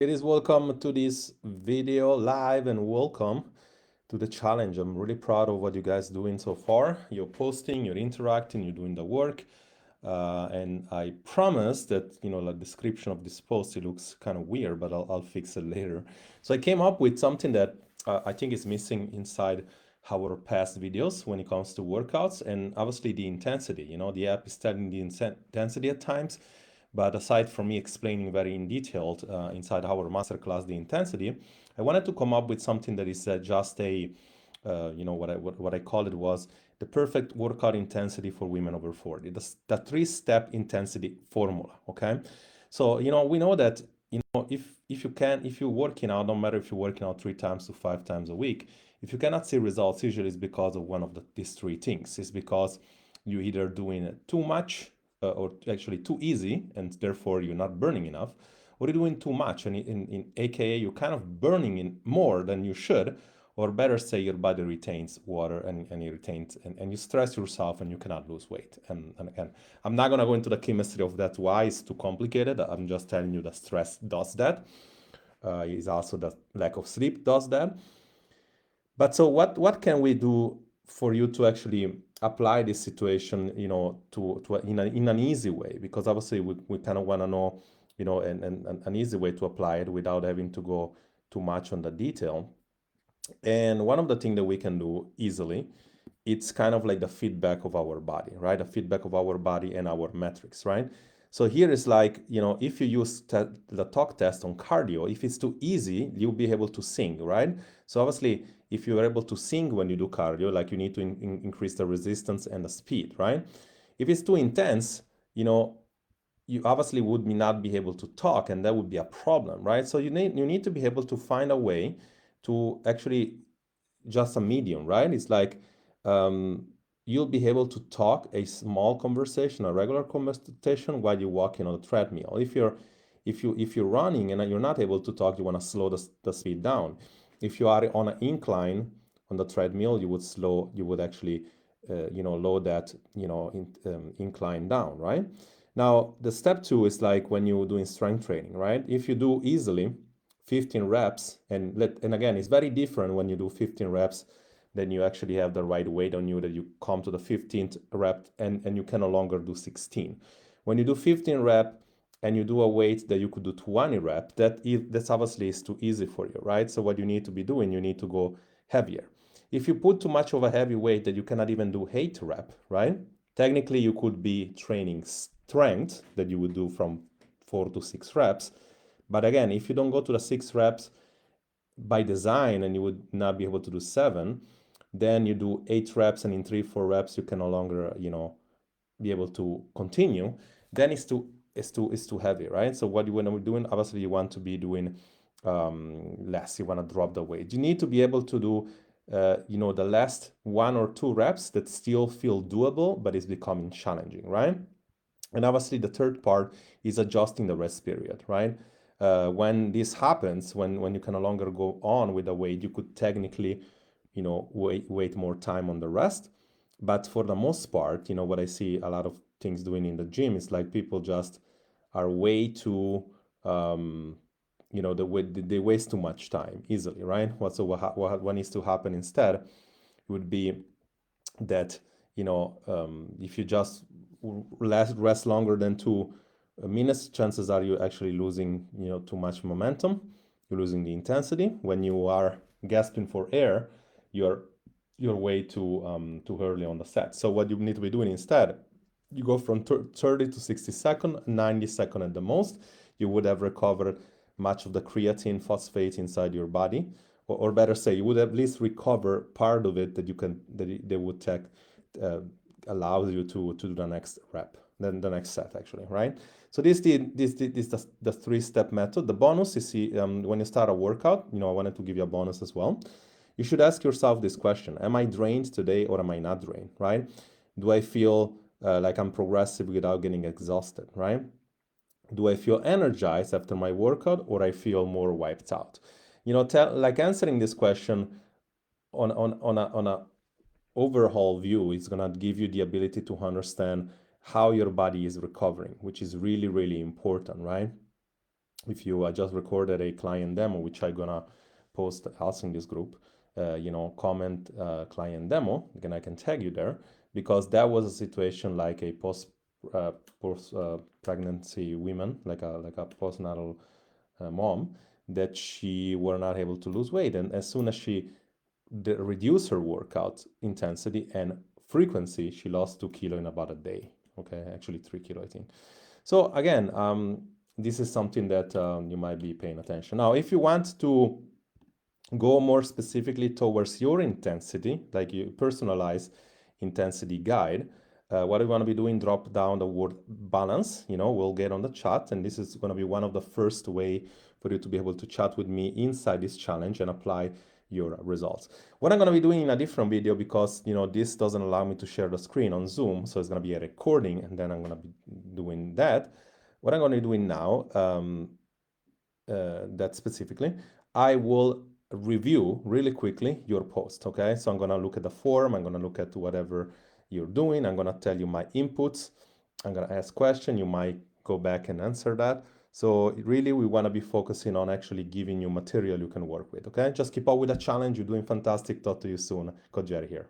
It is welcome to this video live and welcome to the challenge. I'm really proud of what you guys doing so far. You're posting, you're interacting, you're doing the work. And I promise that, the description of this post, it looks kind of weird, but I'll fix it later. So I came up with something that I think is missing inside our past videos when it comes to workouts and obviously the intensity. The app is telling the intensity at times. But aside from me explaining very in detail inside our masterclass the intensity, I wanted to come up with something that is just a, what I call it was the perfect workout intensity for women over 40. The three-step intensity formula. Okay, so we know that if you're working out, no matter if you're working out 3 times to 5 times a week, if you cannot see results, usually it's because of one of these three things. It's because you're either doing too much or actually too easy, and therefore you're not burning enough, or you're doing too much, and in AKA you're kind of burning in more than you should, or better say your body retains water and you retains and you stress yourself and you cannot lose weight. And again, I'm not gonna go into the chemistry of that why it's too complicated. I'm just telling you that stress does that. Is also the lack of sleep does that. But so what can we do for you to actually apply this situation, to in an easy way? Because obviously we kind of want to know, an easy way to apply it without having to go too much on the detail. And one of the things that we can do easily, it's kind of like the feedback of our body, right? The feedback of our body and our metrics, right? So here is like, if you use the talk test on cardio, if it's too easy, you'll be able to sing, right? So obviously, if you are able to sing when you do cardio, like you need to increase the resistance and the speed, right? If it's too intense, you obviously would not be able to talk, and that would be a problem, right? So you need to be able to find a way to actually just a medium, right? It's like um, you'll be able to talk a small conversation, a regular conversation while you're walking on the treadmill. If you're running and you're not able to talk, you want to slow the speed down. If you are on an incline on the treadmill, you would actually load that incline down, right? Now the step two is like when you're doing strength training, right? If you do easily 15 reps, and again, it's very different when you do 15 reps, then you actually have the right weight on you, that you come to the 15th rep and you can no longer do 16. When you do 15 rep and you do a weight that you could do 20 rep, that's obviously is too easy for you, right? So what you need to be doing, you need to go heavier. If you put too much of a heavy weight that you cannot even do 8 rep, right? Technically, you could be training strength that you would do from 4 to 6 reps. But again, if you don't go to the 6 reps by design and you would not be able to do 7, then you do 8 reps and in 3, 4 reps you can no longer, be able to continue. Then it's too heavy, right? So what you want to be doing, obviously you want to be doing less. You want to drop the weight. You need to be able to do the last 1 or 2 reps that still feel doable, but it's becoming challenging, right? And obviously, the third part is adjusting the rest period, right? When this happens, when you can no longer go on with the weight, you could technically, wait more time on the rest. But for the most part, what I see a lot of things doing in the gym is like people just are way too, they waste too much time easily, right? What needs to happen instead would be that if you just rest longer than 2 minutes, chances are you're actually losing too much momentum. You're losing the intensity. When you are gasping for air, you're way too early on the set. So what you need to be doing instead, you go from 30 to 60 seconds, 90 seconds at the most. You would have recovered much of the creatine phosphate inside your body, or better say, you would at least recover part of it that they would take, uh, allows you to do the next rep, then the next set actually, right? So this is the 3-step method. The bonus is, when you start a workout, I wanted to give you a bonus as well. You should ask yourself this question: am I drained today or am I not drained, right? Do I feel like I'm progressive without getting exhausted, right? Do I feel energized after my workout or I feel more wiped out? Like answering this question on a overhaul view is going to give you the ability to understand how your body is recovering, which is really, really important, right? if you just recorded a client demo, which I'm gonna post also in this group, comment client demo, then I can tag you there, because that was a situation like a post pregnancy women, like a postnatal mom, that she were not able to lose weight, and as soon as she reduced her workout intensity and frequency, she lost 2 kilo in about a day. Okay, actually 3 kilo, I think. So again, this is something that you might be paying attention. Now, if you want to go more specifically towards your intensity, like you personalize intensity guide, what we want to be doing, drop down the word balance, we'll get on the chat, and this is going to be one of the first way for you to be able to chat with me inside this challenge and apply your results. What I'm going to be doing in a different video, because this doesn't allow me to share the screen on Zoom, so it's going to be a recording, and then I'm going to be doing that. What I'm going to be doing now, that specifically, I will review really quickly your post, okay? So I'm gonna look at the form, I'm gonna look at whatever you're doing, I'm gonna tell you my inputs, I'm gonna ask questions, you might go back and answer that. So really, we wanna be focusing on actually giving you material you can work with, okay? Just keep up with the challenge, you're doing fantastic, talk to you soon. Coach Jerry here.